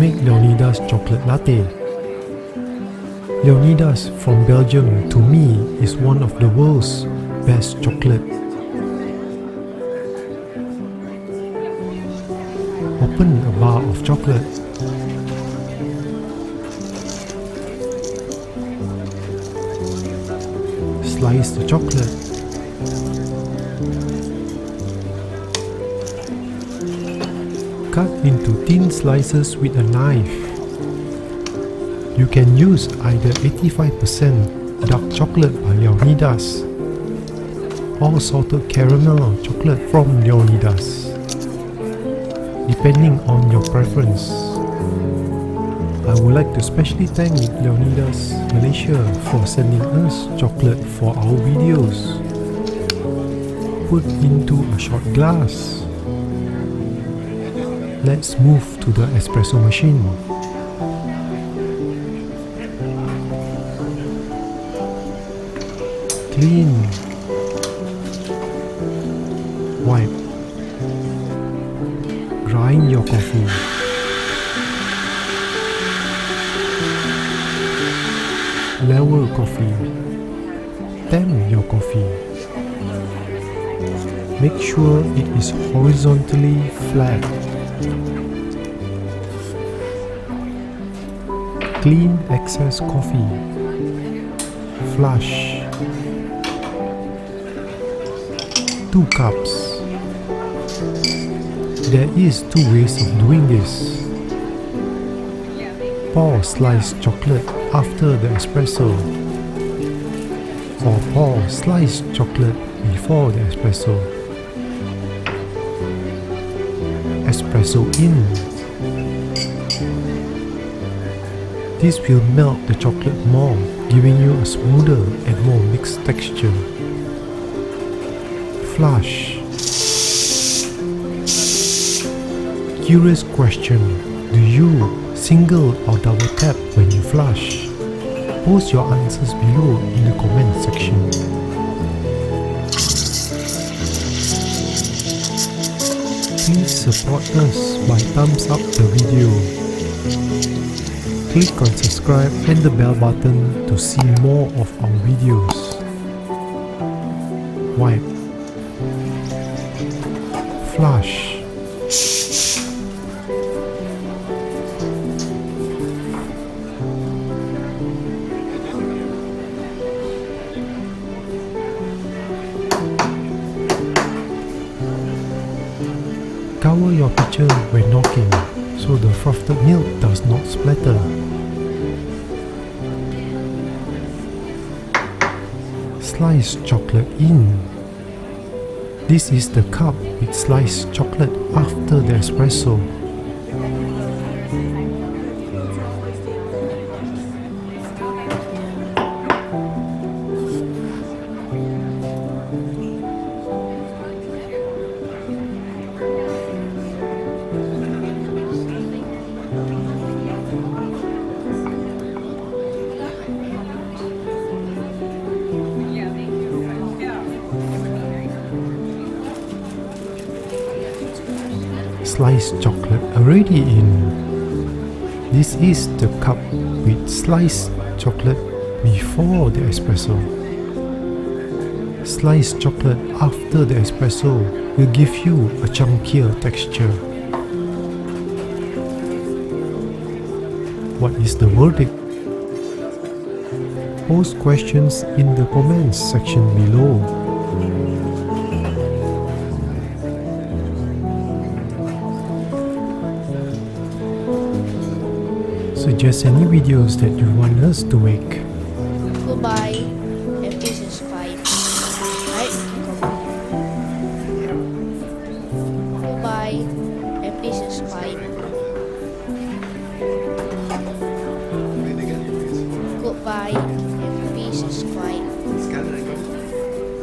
make Leonidas chocolate latte. Leonidas from Belgium to me is one of the world's best chocolate. Open a bar of chocolate. Slice the chocolate. Cut into thin slices with a knife. You can use either 85% dark chocolate by Leonidas or salted caramel chocolate from Leonidas, depending on your preference. I would like to especially thank Leonidas Malaysia for sending us chocolate for our videos. Put into a shot glass. Let's move to the espresso machine. Clean. Wipe. Grind your coffee. Level coffee. Temp your coffee. Make sure it is horizontally flat. Clean excess coffee. Flush. 2 cups. There is 2 ways of doing this. Pour sliced chocolate after the espresso, or pour sliced chocolate before the espresso. Espresso in. This will melt the chocolate more, giving you a smoother and more mixed texture. Flush. Curious question: do you single or double tap when you flush? Post your answers below in the comment section. Please support us by thumbs up the video. Click on subscribe and the bell button to see more of our videos. Wipe. Flush. Cover your pitcher when knocking so the frothed milk does not splatter. Sliced chocolate in. This is the cup with sliced chocolate after the espresso. Sliced chocolate already in. This is the cup with sliced chocolate before the espresso. Sliced chocolate after the espresso will give you a chunkier texture. What is the verdict? Post questions in the comments section below. Suggest any videos that you want us to make. Goodbye.